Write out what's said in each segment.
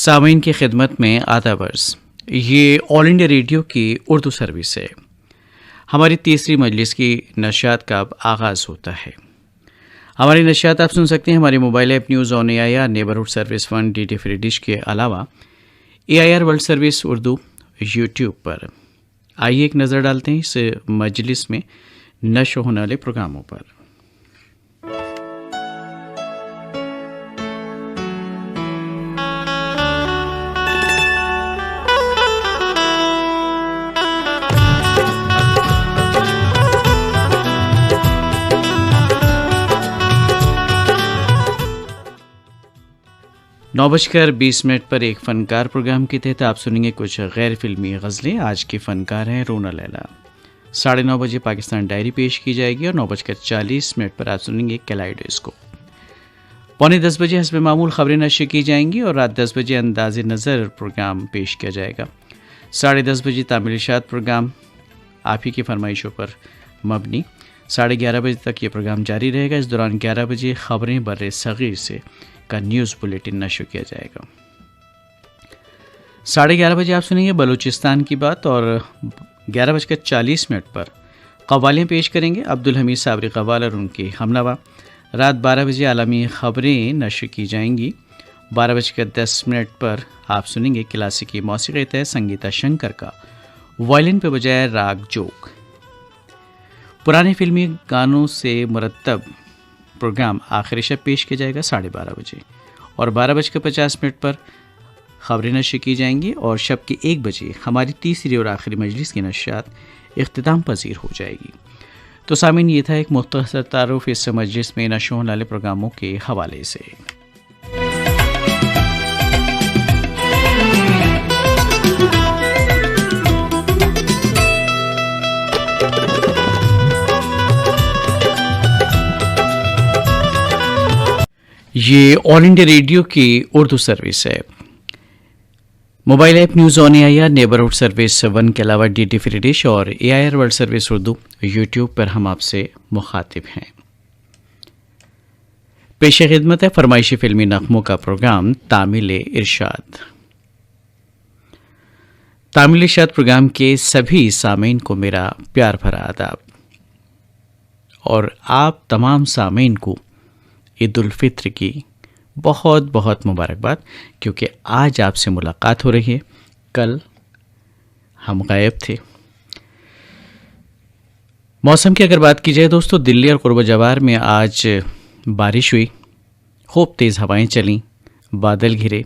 सामीन की खिदमत में आदाब अर्ज़। ये ऑल इंडिया रेडियो की उर्दू सर्विस है। हमारी तीसरी मजलिस की नशियात का अब आगाज़ होता है। हमारी नशियात आप सुन सकते हैं हमारे mobile app news on AIR neighbourhood service 1 DT free dish के अलावा AIR world service Urdu YouTube पर। आइए एक नज़र डालते हैं इस मजलिस में नशर होने वाले प्रोग्रामों पर। नौ बजकर 20 मिनट पर एक फ़नकार प्रोग्राम के तहत आप सुनेंगे कुछ गैर फिल्मी गज़लें। आज की फ़नकार हैं रोना लैला। 9:30 बजे पाकिस्तान डायरी पेश की जाएगी और 9:40 पर आप सुनेंगे कैलाइडोस्कोप। 9:45 बजे हस्ब मामूल खबरें नशर की जाएंगी और रात 10 बजे अंदाज़े नज़र प्रोग्राम पेश किया जाएगा। 10:30 बजे तामिल इरशाद प्रोग्राम आप ही की फरमाइशों पर मबनी। 11:30 बजे तक ये प्रोग्राम जारी रहेगा। इस दौरान 11 बजे खबरें बर्रे सगीर से का न्यूज़ बुलेटिन नशर किया जाएगा। 11:30 बजे आप सुनेंगे बलूचिस्तान की बात और 11:40 पर कव्वालियाँ पेश करेंगे अब्दुल हमीद साबरी कव्वाल और उनकी हमनवा। रात 12 बजे आलमी खबरें नशर की जाएंगी। 12:10 पर आप सुनेंगे क्लासिकी मौसीक़ी तय संगीता शंकर का वायलिन पे बजाय राग जोग। पुराने फिल्मी गानों से मुरत्तब प्रोग्राम आखिरी शब पेश किया जाएगा 12:30 बजे और 12:50 पर खबरें नशर की जाएंगी और शब के 1 बजे हमारी तीसरी और आखिरी मजलिस की नशियात इख्तिताम पजीर हो जाएगी। तो सामीन ये था एक मुख्तसर तारुफ इस मजलिस में नशर होने वाले प्रोग्रामों के हवाले से। ये ऑल इंडिया रेडियो की उर्दू सर्विस है। Mobile app news on AIR neighbourhood service 1 के अलावा DT फ्री डिश और AIR world service Urdu YouTube पर हम आपसे मुखातिब हैं। पेश खिदमत है फरमाइशी फिल्मी नगमों का प्रोग्राम तामिल इरशाद। तामिल इरशाद प्रोग्राम के सभी सामीन को मेरा प्यार भरा आदाब और आप तमाम सामीन को ईद उल फित्र की बहुत बहुत मुबारकबाद, क्योंकि आज आपसे मुलाकात हो रही है। कल हम गायब थे। मौसम की अगर बात की जाए दोस्तों, दिल्ली और कुर्ब जवार में आज बारिश हुई, खूब तेज़ हवाएं चलीं, बादल घिरे,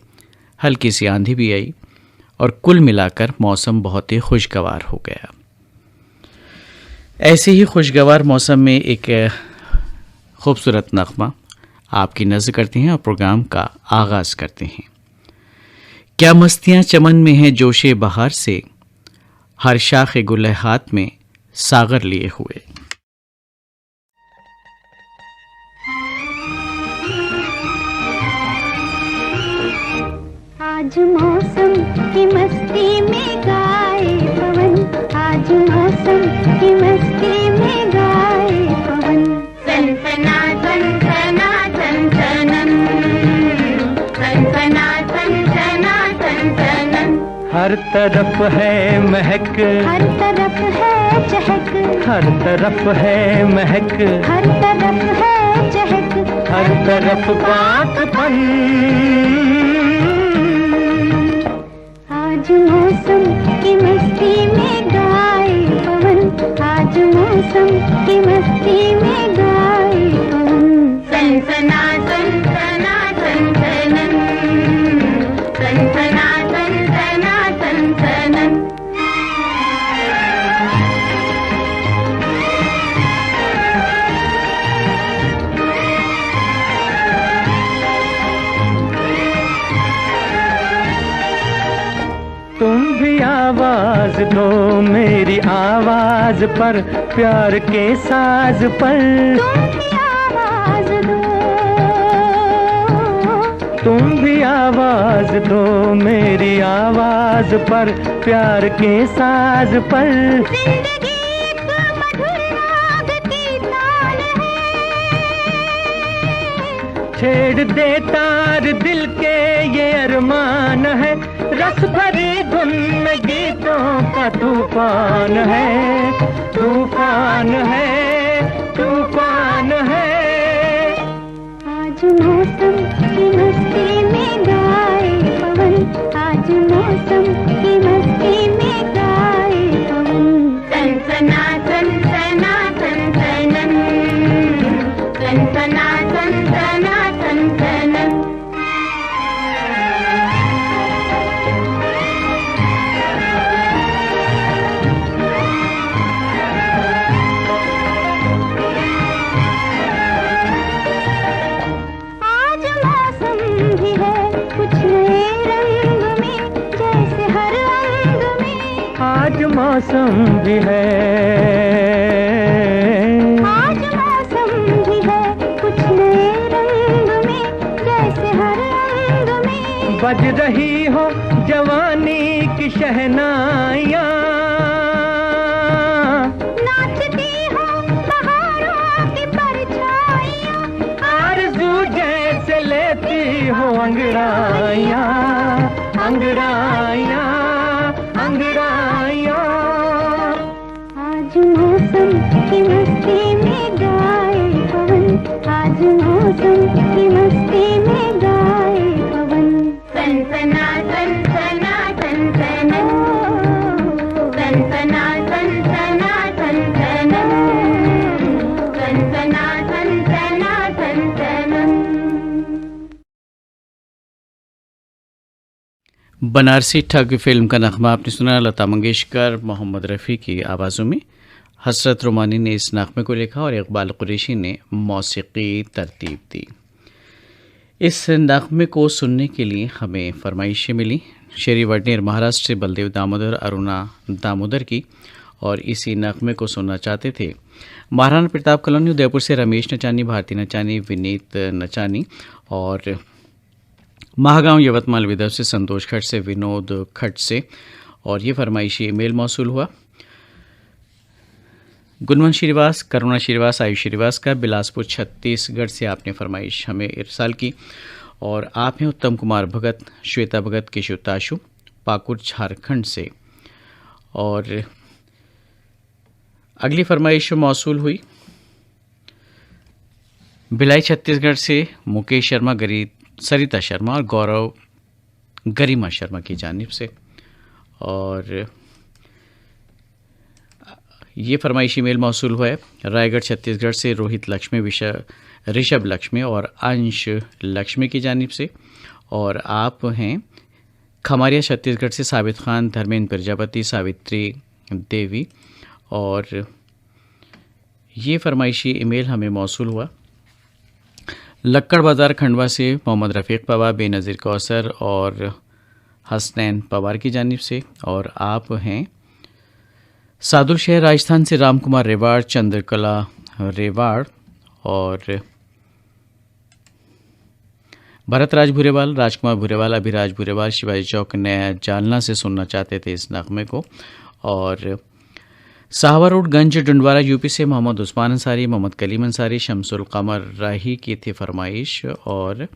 हल्की सी आंधी भी आई और कुल मिलाकर मौसम बहुत ही खुशगवार हो गया। ऐसे ही खुशगवार मौसम में एक खूबसूरत नगमा आपकी नज़र करते हैं और प्रोग्राम का आगाज़ करते हैं। क्या मस्तियाँ चमन में हैं जोशे बहार से, हर शाख गुल हाथ में सागर लिए हुए। आज मौसम की मस्ती में गाए पवन, आज मौसम की मस्ती में गाए पवन। सनसना सनसना सनसनन, सनसना सनसना सनसनन। हर तरफ है महक, हर तरफ है चहक, हर तरफ है महक, हर तरफ है चहक, हर तरफ पाकपन। आज मौसम की मस्ती में गाए पवन, आज मौसम की मस्ती में गाए पवन। सनसना सनसना सनसनन, सनसना सनसना सनसनन। तुम भी आवाज दो मेरी आवाज पर, प्यार के साज पर। तुम भी आवाज दो मेरी आवाज पर, प्यार के साज पर। जिंदगी एक मधुर राग की तान है, छेड़ दे तार दिल के ये अरमान है, रस भरी धुन में गीतों का तूफान है, तूफान है, तूफान है। आज मौसम की मस्ती में गाए पवन, आज मौसम की मस्ती में गाए पवन। सनसना सनसना सनसनन, सनसना सनसना सनसनन। आज मौसम भी है कुछ नए रंग में, जैसे हर अंग में। आज मौसम भी है, आज मौसम भी है कुछ नए रंग में, जैसे हर अंग में। बज रही हो जवानी की शहनाइयाँ, नाचती हो बहारों की परछाइयाँ, आरज़ू जैसे लेती हो अंगड़ाइयाँ, अंगड़ाइयाँ, अंगड़ाइयाँ। आज मौसम की मस्ती में गाए पवन, आज मौसम की मस्ती में गाए पवन। सनसना सनसना सनसनन, सनसना सनसना सनसनन, सनसना सनसना सनसनन। बनारसी ठग फिल्म का नगमा आपने सुना। लता मंगेशकर, मोहम्मद रफ़ी की आवाज़ों में हसरत रोमानी ने इस नगमे को लिखा और इकबाल कुरैशी ने मौसीकी तरतीब दी। इस नगमे को सुनने के लिए हमें फरमाइशें मिली। शेरी वडनेर महाराष्ट्र से बलदेव दामोदर, अरुणा दामोदर की, और इसी नगमे को सुनना चाहते थे महाराणा प्रताप कॉलोनी उदयपुर से रमेश नचानी, भारती नचानी, विनीत नचानी, और महागांव यवतमाल विदर्भ से संतोष खट से, विनोद खट से। और ये फरमाइशी ईमेल मौसूल हुआ गुणवंत श्रीवास, करुणा श्रीवास, आयुष श्रीवास का, बिलासपुर छत्तीसगढ़ से आपने फरमाइश हमें इरसाल की। और आप हैं उत्तम कुमार भगत, श्वेता भगत, केशव ताशु, पाकुर झारखंड से। और अगली फरमाइश मौसूल हुई भिलाई छत्तीसगढ़ से मुकेश शर्मा, सरिता शर्मा और गौरव गरिमा शर्मा की जानिब से। और ये फरमाइशी मेल मौसूल हुआ है रायगढ़ छत्तीसगढ़ से रोहित लक्ष्मी, ऋषभ लक्ष्मी और अंश लक्ष्मी की जानिब से। और आप हैं खमारिया छत्तीसगढ़ से साबित खान, धर्मेंद्र प्रजापति, सावित्री देवी। और ये फरमाइशी ईमेल हमें मौसूल हुआ लक्कड़ बाज़ार खंडवा से मोहम्मद रफ़ीक पवार, बेनज़ीर कौसर और हसनैन पवार की जानिब से। और आप हैं सादुल शहर राजस्थान से राम कुमार रेवाड़, चंद्रकला रेवाड़ और भरत राज भूरेवाल, राजकुमार भूरेवाल, अभिराज भूरेवाल, शिवाजी चौक नया जालना से सुनना चाहते थे इस नगमे को। और साहवा रोड गंज डंडवारा यूपी से मोहम्मद उस्मान अंसारी, मोहम्मद कलीम अंसारी, शमसुल कमर राही की थी फरमाइश। और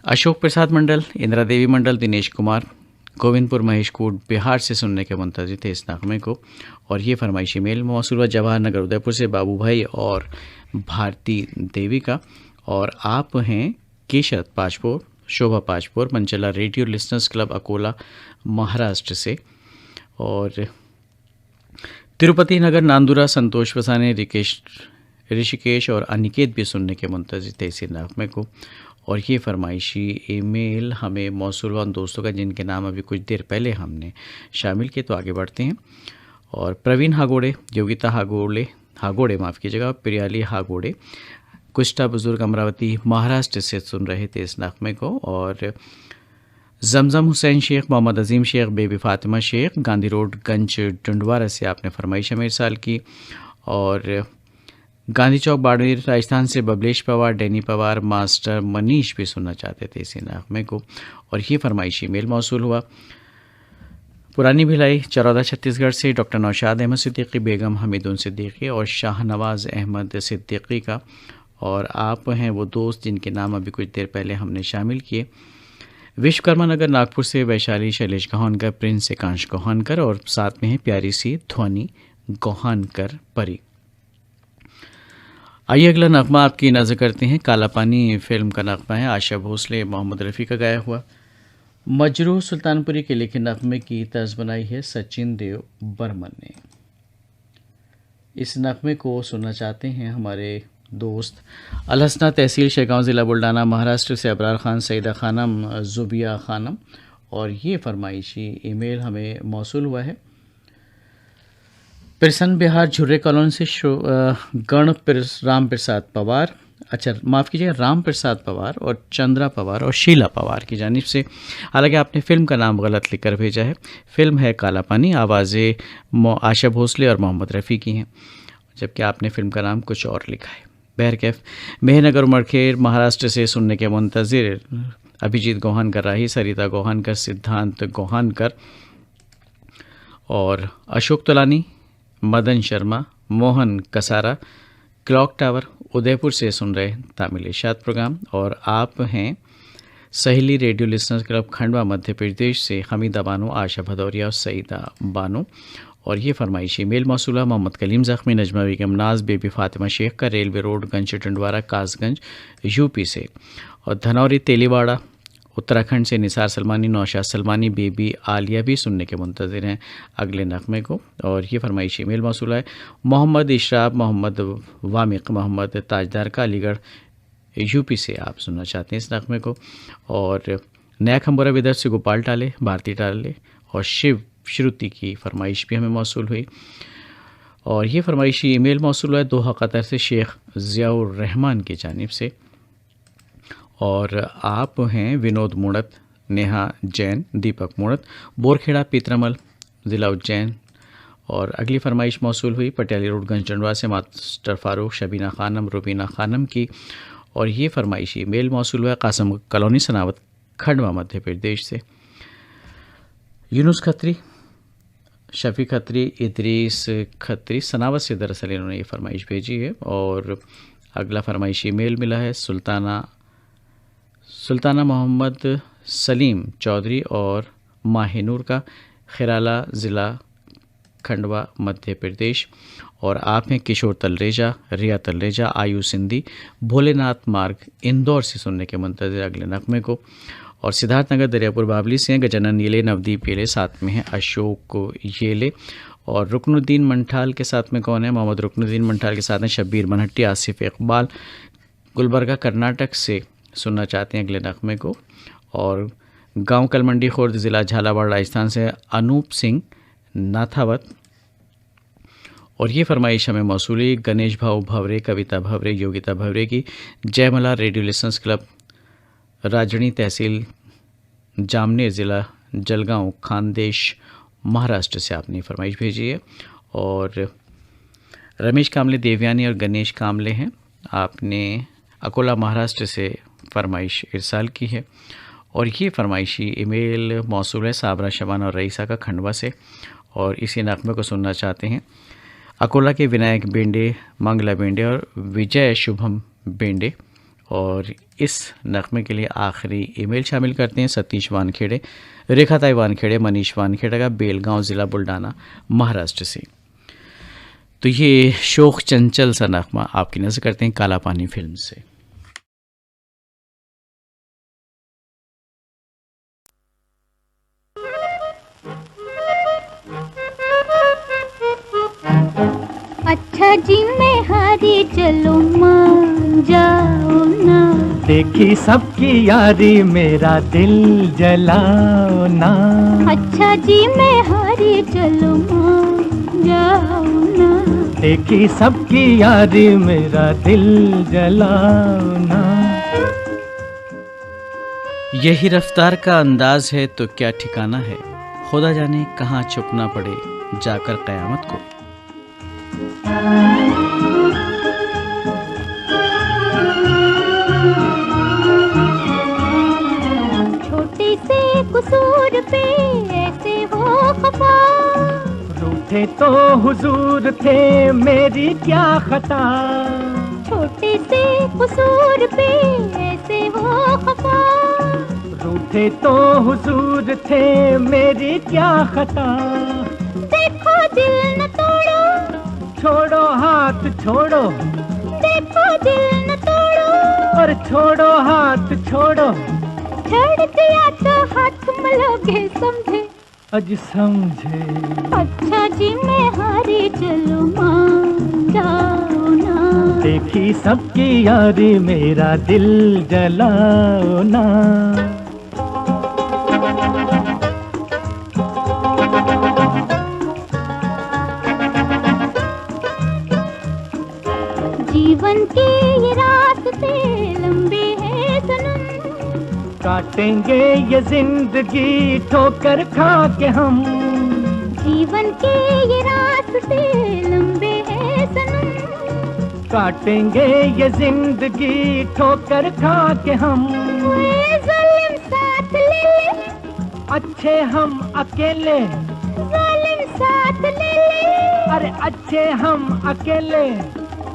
अशोक प्रसाद मंडल, इंदिरा देवी मंडल, दिनेश कुमार, गोविंदपुर महेशकूट बिहार से सुनने के मुंतज़िर थे इस नगमे को। और ये फरमाइशी मेल मौसूल जवाहर नगर उदयपुर से बाबू भाई और भारती देवी का। और आप हैं Keshav Pajpur, Shobha Pajpur, Manchala radio listeners club Akola Maharashtra से। और तिरुपति नगर नांदुरा संतोष वसाने, ऋषिकेश और अनिकेत भी सुनने के मुंतज़िर थे इसी नगमे को। और ये फरमाइशी ईमेल हमें मौसूल हुआ उन दोस्तों का जिनके नाम अभी कुछ देर पहले हमने शामिल किए। तो आगे बढ़ते हैं। और प्रवीण हागोड़े, योगिता हागोड़े माफ़ कीजिएगा, प्रियाली हागोड़े, कुष्टा बुजुर्ग अमरावती महाराष्ट्र से सुन रहे थे इस नगमे को। और जमजम हुसैन शेख, मोहम्मद अजीम शेख, बेबी फातिमा शेख, गांधी रोड गंज डंडवारा से आपने फरमाइश हमें इरसाल की। और गांधी चौक बाड़मेर राजस्थान से बबलेश पवार, डैनी पवार, मास्टर मनीष भी सुनना चाहते थे इसी नगमे को। और ये फरमाइशी मेल मौसूल हुआ पुरानी भिलाई चरौदा छत्तीसगढ़ से डॉक्टर नौशाद अहमद सिद्दीकी, बेगम हमीदुन सिद्दीकी और शाहनवाज़ अहमद सिद्दीकी का। और आप हैं वो दोस्त जिनके नाम अभी कुछ देर पहले हमने शामिल किए। विश्वकर्मा नगर नागपुर से वैशाली शैलेश गौहानकर, प्रिंस एकांश गौहानकर और साथ में है प्यारी सी ध्वनि गौहानकर परी। आइए अगला नगमा आपकी नज़र करते हैं। काला पानी फिल्म का नगमा है, आशा भोसले मोहम्मद रफ़ी का गाया हुआ। मजरूह सुल्तानपुरी के लिखे नगमे की तर्ज बनाई है सचिन देव बर्मन ने। इस नगमे को सुनना चाहते हैं हमारे दोस्त अलहसना, तहसील शेगांव, ज़िला बुल्ढाना, महाराष्ट्र से अबरार खान, सईदा खानम, जुबिया खानम। और ये फरमाइशी ईमेल हमें मौसूल हुआ है प्रसन्न बिहार झुर्रे कॉलोनी से राम प्रसाद पवार, अच्छा माफ़ कीजिएगा, राम प्रसाद पवार और चंद्रा पवार और शीला पवार की जानिब से। हालांकि आपने फ़िल्म का नाम गलत लिखकर भेजा है। फ़िल्म है काला पानी, आवाज़ें आशा भोसले और मोहम्मद रफ़ी की हैं, जबकि आपने फ़िल्म का नाम कुछ और लिखा है। बहरकैफ मेहनगर उमरखेर महाराष्ट्र से सुनने के मुंतज़िर अभिजीत गौहानकर राही, सरिता गौहानकर, सिद्धांत गौहानकर और अशोक तोलानी, मदन शर्मा, मोहन कसारा, क्लॉक टावर उदयपुर से सुन रहे तामिल इशाद प्रोग्राम। और आप हैं सहेली radio listeners club Khandwa Madhya Pradesh से हमीदा बानो, आशा भदौरिया और सईदा बानो। और ये फरमाइशी मेल मौसूला मोहम्मद कलीम ज़ख्मी, नजमा बेगम नाज, बेबी फातिमा शेख का रेलवे रोड गंज टंडवारा कासगंज यूपी से। और धनौरी तेलीवाड़ा उत्तराखंड से निसार सलमानी, नौशाद सलमानी, बेबी आलिया भी सुनने के मुंतज़िर हैं अगले नगमे को। और ये फरमाइशी मेल मौसूला है मोहम्मद इशराब, मोहम्मद वामिक, मोहम्मद ताजदार का अलीगढ़ यूपी से आप सुनना चाहते हैं इस नगमे को। और नया खंबोरा विदर्भ से गोपाल टाले, भारती टाले और शिव श्रुति की फरमाइश भी हमें मौसूल हुई। और ये फरमाइशी ईमेल मौसूल है दोहा कतर से शेख ज़ियाउर रहमान की जानिब से। और आप हैं विनोद मुड़त, नेहा जैन, दीपक मुड़त, बोरखेड़ा पीतरमल, ज़िला उज्जैन। और अगली फरमाइश मौसूल हुई पटियाली रोड गंज टंडवा से मास्टर फ़ारूक, शबीना खानम, रुबीना खानम की। और ये फरमाइशी मेल मौसूल हुआ कासम कॉलोनी सनावत खंडवा मध्य प्रदेश से। यूनुस खत्री, शफी खत्री, इदरीस खत्री सनावत से दरअसल इन्होंने ये फरमाइश भेजी है। और अगला फरमाइशी मेल मिला है सुल्ताना मोहम्मद सलीम चौधरी और माहिनूर का, खिराला ज़िला खंडवा मध्य प्रदेश। और आप हैं किशोर तलरेजा, रिया तलरेजा, आयु सिंधी, भोलेनाथ मार्ग इंदौर से सुनने के मुंतज़िर अगले नगमे को। और सिद्धार्थनगर दरियापुर बावली से हैं गजानन येले, नवदीप येले, साथ में हैं अशोक येले। और रुकनुद्दीन मंठाल के साथ में कौन है? मोहम्मद रुकनुद्दीन मंठाल के साथ हैं शब्बीर मनहट्टी, आसिफ इकबाल गुलबर्गा कर्नाटक से सुनना चाहते हैं अगले नगमे को। और गांव कलमंडी खुर्द, ज़िला झालावाड़, राजस्थान से अनूप सिंह नाथावत। और ये फरमाइश हमें मौसूली गणेश भाऊ भवरे, कविता भवरे, योगिता भवरे की, जयमला रेडियो लिसनर्स क्लब राजनी, तहसील जामनेर, ज़िला जलगांव, खानदेश, महाराष्ट्र से आपने फरमाइश भेजी है। और रमेश कामले, देवयानी और गणेश कामले हैं, आपने अकोला महाराष्ट्र से फरमाइश इरसाल की है। और ये फरमाइशी ईमेल मौसूल है साबरा शबाना और रईसा का खंडवा से। और इसी नगमे को सुनना चाहते हैं अकोला के विनायक बेंडे, मंगला बेंडे और विजय शुभम बेंडे। और इस नगमे के लिए आखिरी ईमेल शामिल करते हैं सतीश वानखेड़े, रेखाताई वानखेड़े, मनीष वानखेड़े का, बेलगांव, ज़िला बुल्ढाना, महाराष्ट्र से। तो ये शोक चंचल सा नगमा आपकी नज़र करते हैं काला पानी फिल्म से। अच्छा जी मैं हारी चलो मान जाओ ना, देखी सबकी यारी मेरा दिल जलाओ ना। अच्छा जी मैं हारी चलो मान जाओ ना, देखी सबकी यारी मेरा दिल जलाओ ना। यही रफ्तार का अंदाज है तो क्या ठिकाना है, खुदा जाने कहाँ छुपना पड़े जाकर क़यामत को। छोटे से कसूर पे ऐसे हो खफा, रूठे तो हुजूर थे मेरी क्या खता। छोटे से कसूर पे ऐसे वो खफा, रूठे तो हुजूर थे मेरी क्या खता। देखो दिल न तोड़ो, छोड़ो हाथ छोड़ो, देखो दिल न तोड़ो, और छोड़ो हाथ छोड़ो, छोड़ दिया तो हाथ मलोगे समझे। अज समझे अच्छा जी मैं हारी चलो मान जाओ ना, देखी सबकी यारी मेरा दिल जलाओ ना। जीवन के ये रास्ते लंबे हैं सनम, काटेंगे ये जिंदगी ठोकर खा के हम। जीवन के ये रास्ते लंबे हैं सनम, काटेंगे ये जिंदगी ठोकर खा के हम। कोई जालिम साथ ले ले, अच्छे हम अकेले, जालिम साथ ले ले, अरे अच्छे हम अकेले।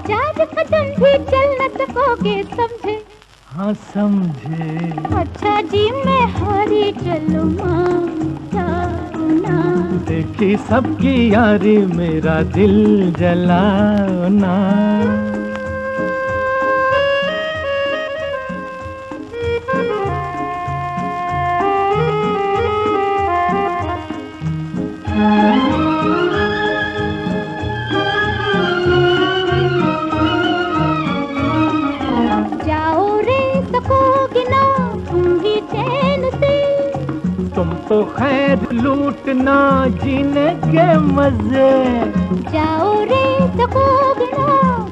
4 कदम भी चल न सकोगे समझे। हाँ समझे अच्छा जी मैं हारी चलो मान जाओ ना, देखी सबकी यारी मेरा दिल जलाओ ना। जाओ रे सकोगे ना तुम भी चैन से, तुम तो खैर लूटना जीने के मजे। जाओ रे सकोगे ना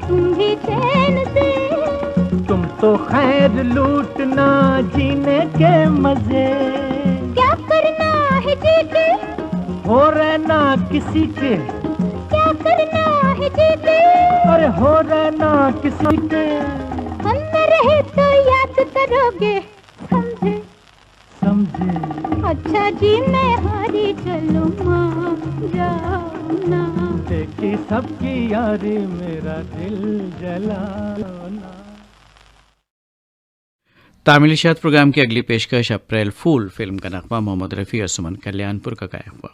तुम भी चैन से, तुम तो खैर लूटना जीने के मजे। क्या करना है जी के, हो रहना किसी के, क्या करना है जी के, अरे हो रहना किसी के। हम न रहे तो याद करोगे समझे। समझे अच्छा जी मैं हारी चलो मान जाओ ना, देखी सबकी यारी मेरा दिल जलाओ ना। तामिल इशात प्रोग्राम की अगली पेशकश अप्रैल फूल फिल्म का नगमा मोहम्मद रफ़ी और सुमन कल्याणपुर का गाया हुआ।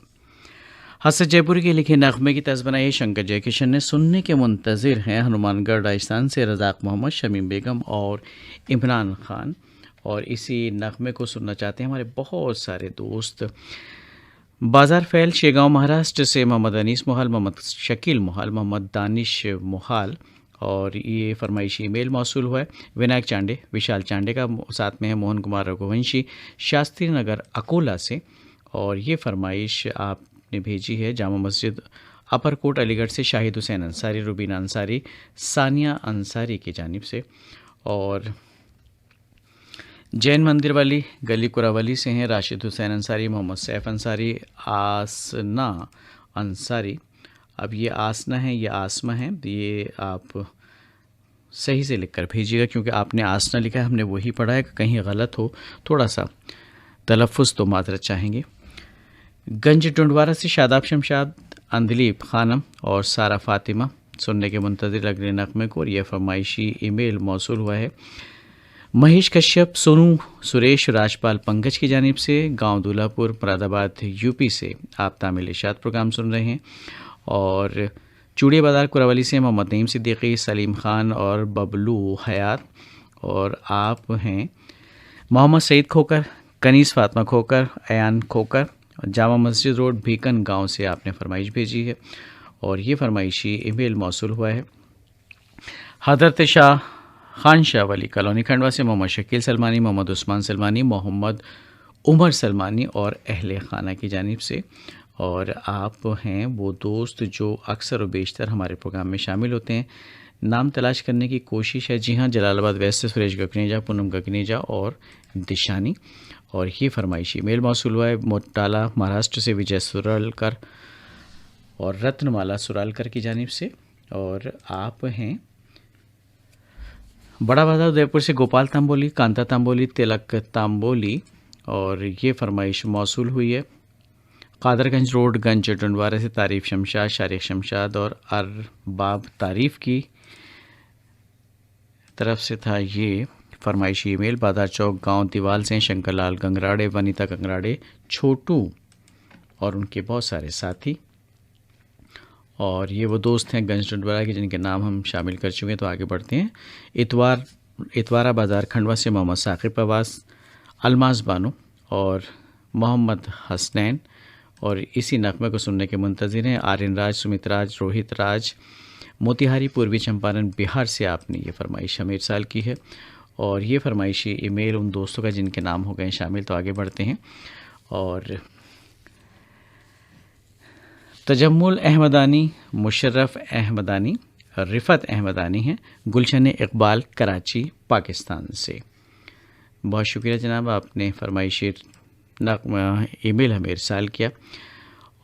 हसरत जयपुरी के लिखे नगमे की तर्ज बनाई शंकर जयकिशन ने। सुनने के मुंतज़िर हैं हनुमानगढ़ राजस्थान से रज़ाक मोहम्मद, शमीम बेगम और इमरान खान। और इसी नगमे को सुनना चाहते हैं हमारे बहुत सारे दोस्त। बाज़ार फैल शेगांव महाराष्ट्र से मोहम्मद अनीस मोहाल, मोहम्मद शकील मोहाल, मोहम्मद दानिश मोहाल। और ये फरमाइशी ईमेल मौसूल हुआ है विनायक चांडे, विशाल चांडे का, साथ में है मोहन कुमार रघुवंशी शास्त्री नगर अकोला से। और ये फरमाइश आपने भेजी है जामा मस्जिद अपरकोट अलीगढ़ से शाहिद हुसैन अंसारी, रुबीना अंसारी, सानिया अंसारी की जानिब से। और जैन मंदिर वाली गली कुरावली से हैं राशिद हुसैन अंसारी, मोहम्मद सैफ अंसारी, आसना अंसारी। अब ये आसना है या आसमा है, ये आप सही से लिखकर भेजिएगा क्योंकि आपने आसना लिखा है, हमने वही पढ़ा है। कहीं गलत हो थोड़ा सा तलफ़ुज़ तो माजरत चाहेंगे। गंज टुंडवारा से शादाब शमशाद, अंदलीब खानम और सारा फातिमा सुनने के मुंतज़िर अगले नगमे को। और यह फरमाइशी ईमेल मौसूल हुआ है महेश कश्यप, सोनू सुरेश, राजपाल पंकज की जानिब से। गांव दूल्हापुर मुरादाबाद यूपी से आप तामिल इशात प्रोग्राम सुन रहे हैं। और चूड़िया बाज़ार कुरावली से मोहम्मद नईम सिद्दीकी, सलीम खान और बबलू हयात। और आप हैं मोहम्मद सईद खोकर, कनीस फातमा खोकर, अयान खोकर, जामा मस्जिद रोड भीकन गांव से आपने फरमाइश भेजी है। और ये फरमाइशी ईमेल मौसूल हुआ है हज़रत शाह खान शाह वली कॉलोनी खंडवा से मोहम्मद शकील सलमानी, मोहम्मद उस्मान सलमानी, मोहम्मद उमर सलमानी और अहले खाना की जानिब से। और आप हैं वो दोस्त जो अक्सर और बेशतर हमारे प्रोग्राम में शामिल होते हैं। नाम तलाश करने की कोशिश है। जी हाँ, जलालाबाद वेस्ट से सुरेश गगनेजा, पूनम गगनेजा और दिशानी। और ये फरमाइशी मेल मौसूल हुआ है मोटाला महाराष्ट्र से विजय सुरालकर और रत्नमाला सुरालकर की जानिब से। और आप हैं बड़ा बाजार उदयपुर से गोपाल तांबोली, कांता तांबोली, तिलक तांबोली। और ये फरमाइश मौसूल हुई है कादरगंज रोड गंज टंडवारा से तारीफ़ शमशाद, शारिक शमशाद और अरबाब तारीफ़ की तरफ से था ये फरमाइशी ईमेल। बाजार चौक गांव दीवाल से शंकरलाल गंगराड़े, वनीता गंगराड़े, छोटू और उनके बहुत सारे साथी, और ये वो दोस्त हैं गंज डंडवारा के जिनके नाम हम शामिल कर चुके हैं। तो आगे बढ़ते हैं। इतवारा बाज़ार खंडवा से मोहम्मद साकिब अब्बास, अलमास बानो और मोहम्मद हसनैन, और इसी नगमे को सुनने के मुंतज़िर हैं आर्यन राज, सुमित राज, रोहित राज। मोतिहारी पूर्वी चंपारण बिहार से आपने ये फरमाइश हमें इरसाल की है, और ये फरमाइशी ईमेल उन दोस्तों का जिनके नाम हो गए शामिल। तो आगे बढ़ते हैं। और तजम्मुल अहमदानी, मुशर्रफ अहमदानी, रिफ़त अहमदानी हैं, गुलशन इकबाल, कराची पाकिस्तान से। बहुत शुक्रिया जनाब, आपने फरमाइशी ईमेल हमें इरसाल किया।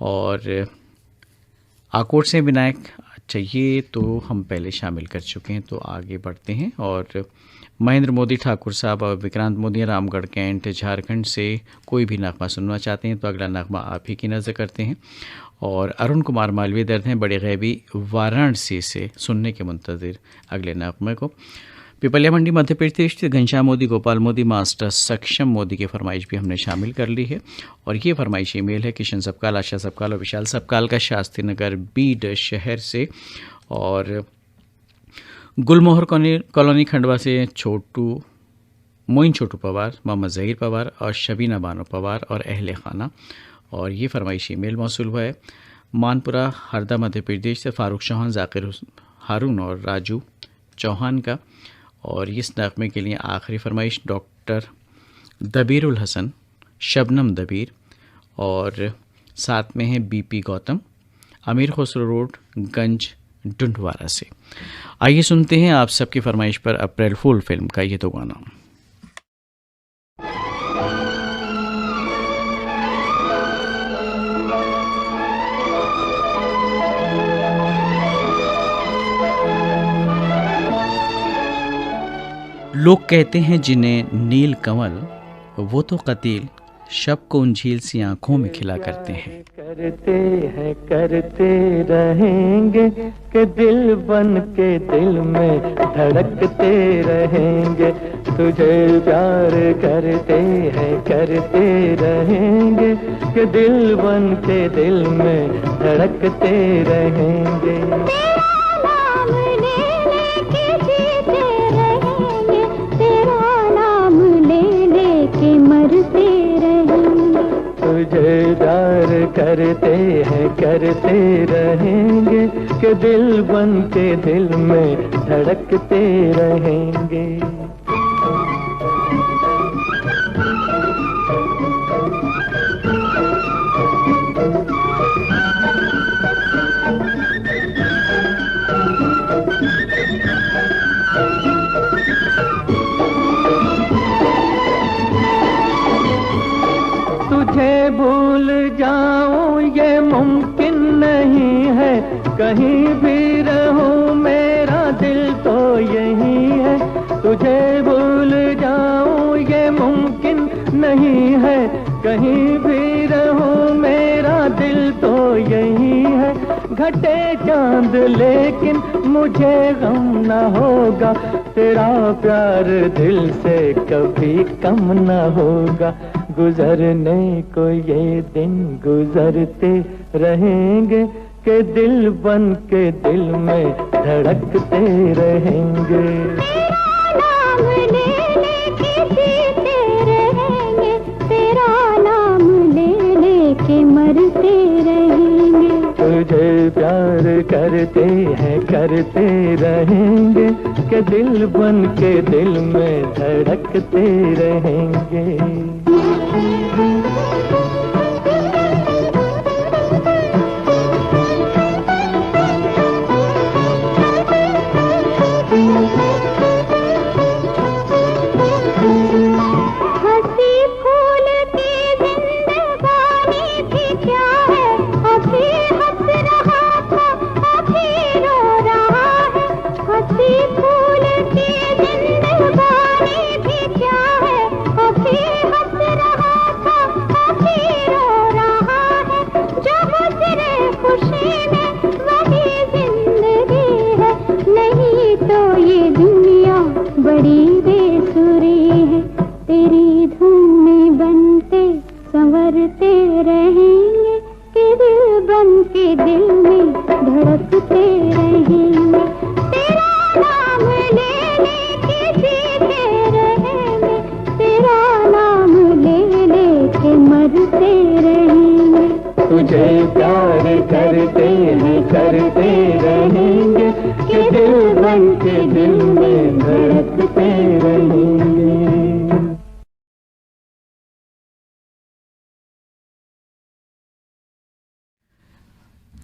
और आकोट से विनायक, अच्छा ये तो हम पहले शामिल कर चुके हैं। तो आगे बढ़ते हैं। और महेंद्र मोदी ठाकुर साहब और विक्रांत मोदी रामगढ़ कैंट झारखंड से कोई भी नगमा सुनना चाहते हैं तो अगला नगमा आप ही की नज़र करते हैं। और अरुण कुमार मालवीय दर्द हैं बड़े गैबी वाराणसी से सुनने के मुंतज़िर अगले नगमे को। पिपलिया मंडी मध्य प्रदेश से घनश्याम मोदी, गोपाल मोदी, मास्टर सक्षम मोदी की फरमाइश भी हमने शामिल कर ली है। और ये फरमाइश ईमेल है किशन सबकाल, आशा सबकाल और विशाल सबकाल का शास्त्री नगर बीड शहर से। और गुलमोहर कॉलोनी खंडवा से मोइन छोटू पवार, मोहम्मद ज़हीर पवार और शबीना बानो पवार और अहले खाना। और ये फरमाइशी मेल मौसूल हुआ है मानपुरा हरदा मध्य प्रदेश से फारूक चौहान, जाकिर हारून और राजू चौहान का। और इस नगमे के लिए आखिरी फरमाइश डॉक्टर दबीरुल हसन, शबनम दबीर और साथ में हैं बीपी गौतम, अमीर खुसरो रोड, गंज डुंडवारा से। आइए सुनते हैं आप सबकी फरमाइश पर अप्रैल फूल फिल्म का ये तो गाना। लोग कहते हैं जिन्हें नील कंवल, वो तो कतील शब को उन झील सी आंखों में खिला करते हैं। करते रहेंगे कि दिल बन के दिल में धड़कते रहेंगे। तुझे प्यार करते रहेंगे कि दिल बन के दिल में धड़कते रहेंगे। तुझे प्यार करते रहेंगे कि दिल बन के दिल में धड़कते रहेंगे। तुझे भूल जाऊं ये मुमकिन नहीं है, कहीं भी रहूं मेरा दिल तो यही है। तुझे भूल जाऊं ये मुमकिन नहीं है, कहीं भी रहूं मेरा दिल तो यही है। घटे चांद लेकिन मुझे गम न होगा, तेरा प्यार दिल से कभी कम न होगा। गुजरने को ये दिन गुजरते रहेंगे कि दिल बन के दिल में धड़कते रहेंगे। तेरा नाम ले लेके जीते रहेंगे, तेरा नाम ले लेके मरते रहेंगे। तुझे प्यार करते रहेंगे कि दिल बन के दिल में धड़कते रहेंगे। के दिल में धड़कते रहेंगे।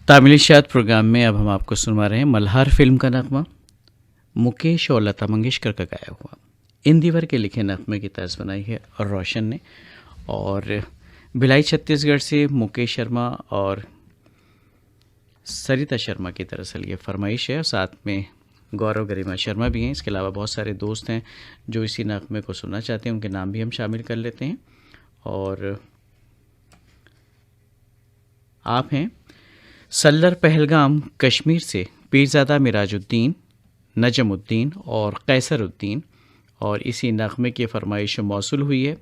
तामिलिशात प्रोग्राम में अब हम आपको सुनवा रहे हैं मल्हार फिल्म का नगमा, मुकेश और लता मंगेशकर का गाया हुआ। इंदिवर के लिखे नगमे की तर्ज बनाई है और रोशन ने, और भिलाई छत्तीसगढ़ से मुकेश शर्मा और सरिता शर्मा की दरअसल ये फरमाइश है, और साथ में गौरव गरिमा शर्मा भी हैं। इसके अलावा बहुत सारे दोस्त हैं जो इसी नगमे को सुनना चाहते हैं, उनके नाम भी हम शामिल कर लेते हैं। और आप हैं सल्लर पहलगाम कश्मीर से पीरज़ादा मिराजुद्दीन, नजमुद्दीन और कैसरुद्दीन, और इसी नगमे की फरमाइश मौसूल हुई है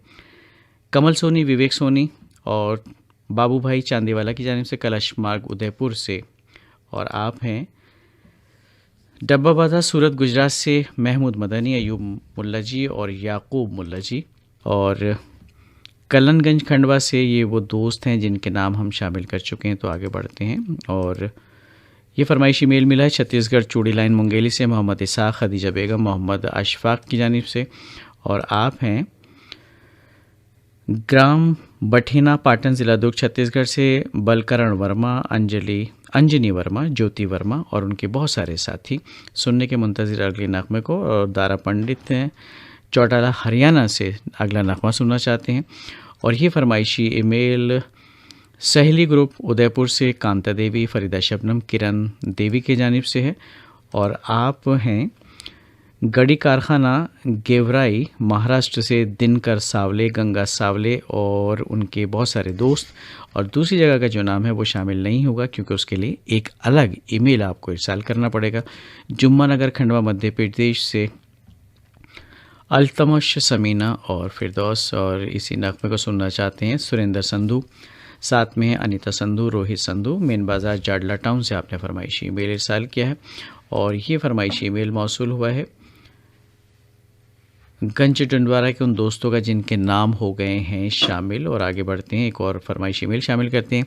कमल सोनी, विवेक सोनी और बाबू भाई चांदीवाला की जानिब से कलश मार्ग उदयपुर से। और आप हैं डब्बाबादा सूरत गुजरात से महमूद मदनी, अयूब मुल्ला जी और याकूब मुल्ला जी, और कलनगंज खंडवा से ये वो दोस्त हैं जिनके नाम हम शामिल कर चुके हैं। तो आगे बढ़ते हैं, और ये फरमाइशी मेल मिला है छत्तीसगढ़ चूड़ी लाइन मुंगेली से मोहम्मद इसाक, खदीजा बेगम, मोहम्मद अशफाक की जानिब से। और आप हैं ग्राम बठीना, पाटन ज़िला दुर्ग छत्तीसगढ़ से बलकरण वर्मा, अंजनी वर्मा, ज्योति वर्मा और उनके बहुत सारे साथी सुनने के मुंतज़िर अगले नगमे को। और दारा पंडित हैं चौटाला हरियाणा से अगला नगमा सुनना चाहते हैं। और ये फरमाइशी ईमेल सहेली ग्रुप उदयपुर से कांता देवी, फरीदा शबनम, किरण देवी के जानिब से है। और आप हैं गड़ी कारखाना गेवराई महाराष्ट्र से दिनकर सावले, गंगा सावले और उनके बहुत सारे दोस्त। और दूसरी जगह का जो नाम है वो शामिल नहीं होगा क्योंकि उसके लिए एक अलग ईमेल आपको इरसाल करना पड़ेगा। जुम्मा नगर खंडवा मध्य प्रदेश से अल्तमश, समीना और फिरदौस, और इसी नगमे को सुनना चाहते हैं सुरेंद्र संधू, साथ में है अनीता संधू, रोहित संधू, मेन बाज़ार जाडला टाउन से आपने फरमाइशी ईमेल इरसाल किया है। और ये फरमाइशी ईमेल मौसूल हुआ है गंज डंडवारा के उन दोस्तों का जिनके नाम हो गए हैं शामिल। और आगे बढ़ते हैं, एक और फरमाइशी ईमेल शामिल करते हैं।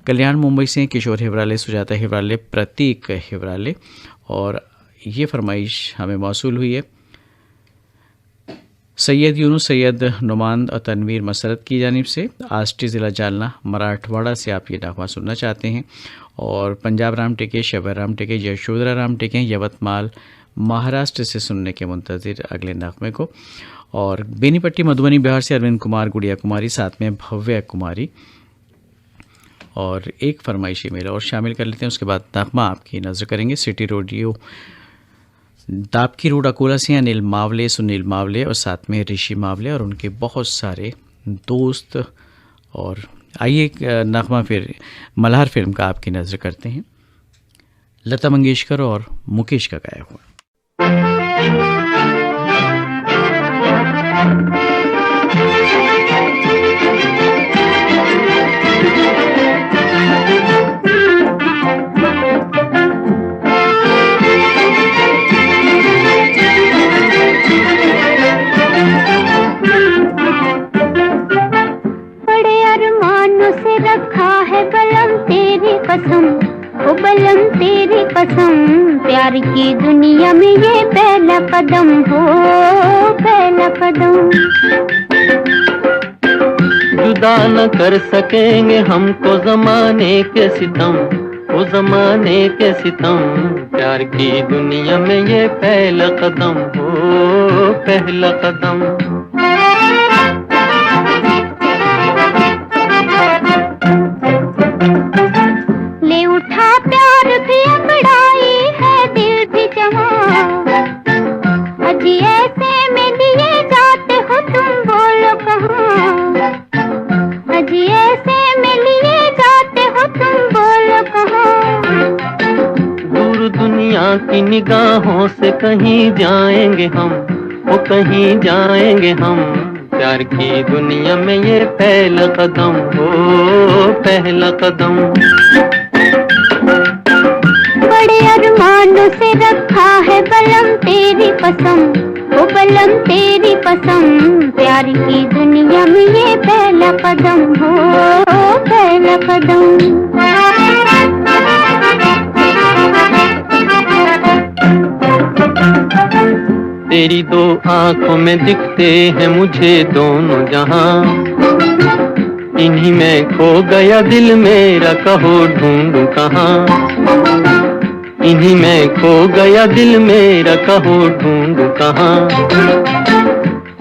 कल्याण मुंबई से किशोर हिवराले, सुजाता हिवराले, प्रतीक हिवराले, और ये फरमाइश हमें मौसूल हुई है सैयद यूनुस, सैयद नुमान और तनवीर मसरत की जानिब से। आष्टी ज़िला जालना मराठवाड़ा से आप ये नगमा सुनना चाहते हैं। और पंजाब राम टेके, शबर राम टेके, यशोधरा राम टेके यवतमाल महाराष्ट्र से सुनने के मुंतज़िर अगले नगमे को। और बेनीपट्टी मधुबनी बिहार से अरविंद कुमार, गुड़िया कुमारी, साथ में भव्या कुमारी, और एक फरमाइशी मेल और शामिल कर लेते हैं। उसके बाद नगमा आपकी नज़र करेंगे सिटी रेडियो दाबकी रोड अकोला से अनिल मावले, सुनील मावले और साथ में ऋषि मावले और उनके बहुत सारे दोस्त। और आइए एक नगमा फिर मल्हार फिल्म का आपकी नज़र करते हैं, लता मंगेशकर और मुकेश का गाया हुआ। कसम, ओ बलम तेरी कसम, प्यार की दुनिया में ये पहला कदम हो, पहला कदम। जुदा न कर सकेंगे हमको जमाने के सितम, ओ जमाने के सितम, प्यार की दुनिया में ये पहला कदम हो, पहला कदम। ले उठा प्यार भी अंगड़ाई है, दिल भी जमा, अजी ऐसे में लिए जाते हो तुम, बोलो कहाँ, अजी ऐसे में लिए जाते हो तुम, बोलो कहाँ। दूर दुनिया की निगाहों से कहीं जाएंगे हम, वो कहीं जाएंगे हम, प्यार की दुनिया में ये पहला कदम हो, पहला कदम। बड़े अरमानों से रखा है बलम तेरी कसम, ओ बलम तेरी कसम, प्यार की दुनिया में ये पहला कदम हो, पहला कदम। तेरी दो आंखों में दिखते हैं मुझे दोनों जहां, इन्हीं में खो गया दिल मेरा, कहो ढूंढूं कहां। इन्हीं में खो गया दिल मेरा, कहो ढूंढूं कहां।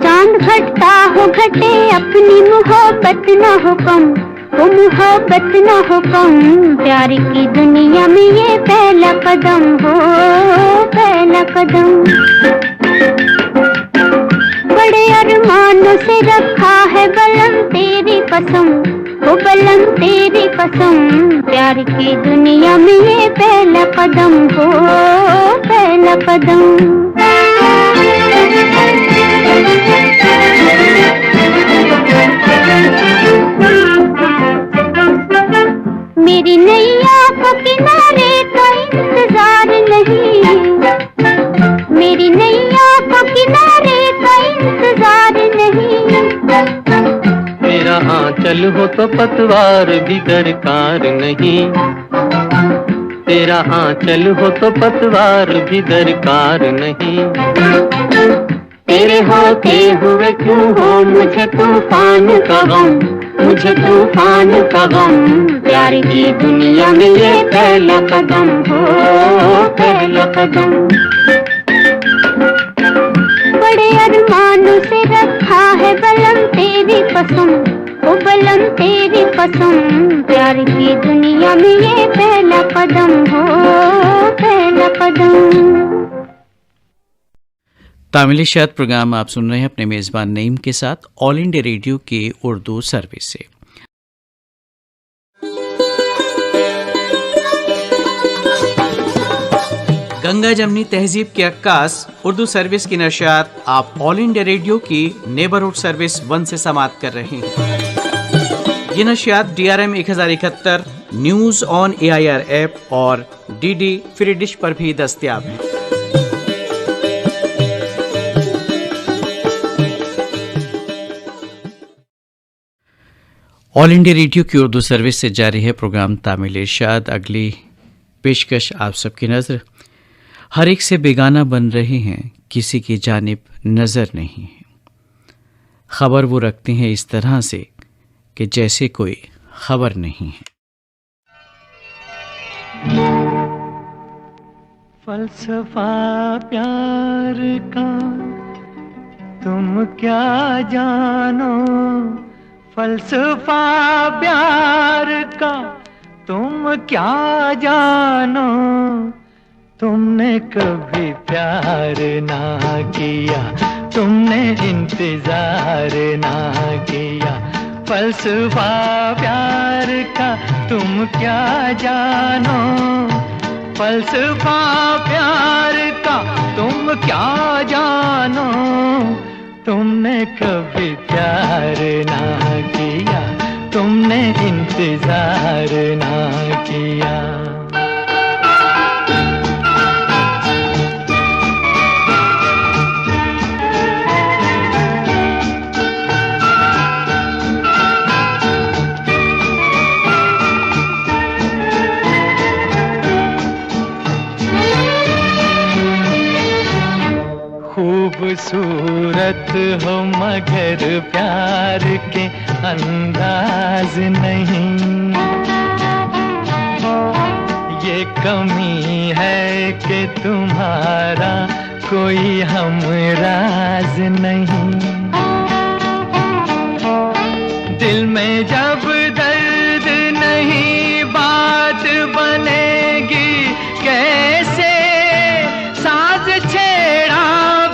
चांद घटता हो घटे अपनी मोहब्बत न हो कम, वो मोहब्बत न हो कम, प्यार की दुनिया में ये पहला कदम हो, पहला कदम। बड़े अरमानों से रखा है बलम तेरी कसम, वो बलम तेरी कसम, प्यार की दुनिया में ये पहला कदम हो, पहला कदम। मेरी नैया को किनारे का इंतजार नहीं, मेरी नैया को किनारे का इंतजार नहीं। मेरा आंचल हो तो पतवार भी दरकार नहीं, तेरा आंचल हो तो पतवार भी दरकार नहीं। तेरे होते हुए क्यों हो मुझे तूफान का गम, मुझे तूफान का गम, प्यार की दुनिया में ये पहला कदम हो, पहला कदम। बड़े अरमानों से रखा है बलम तेरी कसम, वो बलम तेरी कसम, प्यार की दुनिया में ये पहला कदम हो, पहला कदम। तामिली शाद प्रोग्राम आप सुन रहे हैं अपने मेज़बान नईम के साथ ऑल इंडिया रेडियो के उर्दू सर्विस से। गंगा जमनी तहजीब के अक्कास उर्दू सर्विस की नशियात आप ऑल इंडिया रेडियो की नेबरहुड सर्विस 1 से समाप्त कर रहे हैं। ये नशियात DRM 1071 news on AIR app और DD फ्री डिश पर भी दस्तयाब हैं। ऑल इंडिया रेडियो की उर्दू सर्विस से जारी है प्रोग्राम तामिल इरशाद। अगली पेशकश आप सबकी नज़र। हर एक से बेगाना बन रहे हैं, किसी की जानिब नज़र नहीं है। खबर वो रखते हैं इस तरह से कि जैसे कोई खबर नहीं है। फलसफा प्यार का तुम क्या जानो, फलसफा प्यार का तुम क्या जानो, तुमने कभी प्यार ना किया, तुमने इंतजार ना किया। फलसफा प्यार का तुम क्या जानो, फलसफा प्यार का तुम क्या जानो, तुमने कभी प्यार ना किया, तुमने इंतजार ना किया। खूबसूरत हो मगर प्यार के अंदाज नहीं, ये कमी है कि तुम्हारा कोई हमराज नहीं। दिल में जब दर्द नहीं बात बनेगी कैसे, साज छेड़ा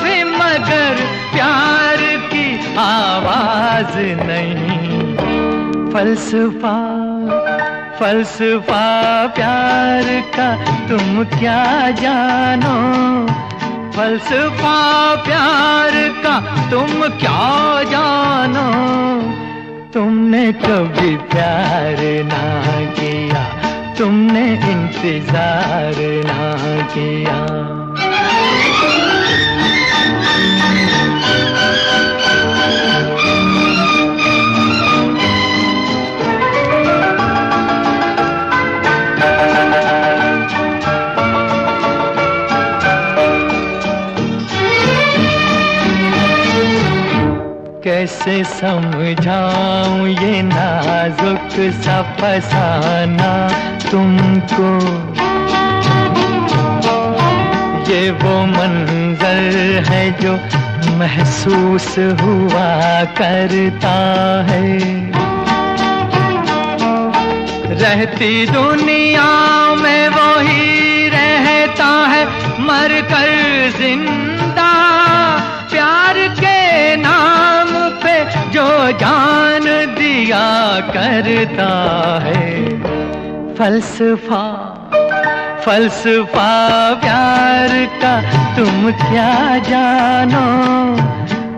भी मगर प्यार की आवाज नहीं। फलसफा फलसफा प्यार का तुम क्या जानो, फलसफा प्यार का तुम क्या जानो, तुमने कभी प्यार ना किया, तुमने इंतजार ना किया। कैसे समझाऊं ये नाजुक सा फसाना तुमको। ये वो मंजर है जो महसूस हुआ करता है। रहती दुनिया में वो ही रहता है, मर कर जिंदा प्यार के नाम पे जो जान दिया करता है। फलसफा फलसफा प्यार का तुम क्या जानो,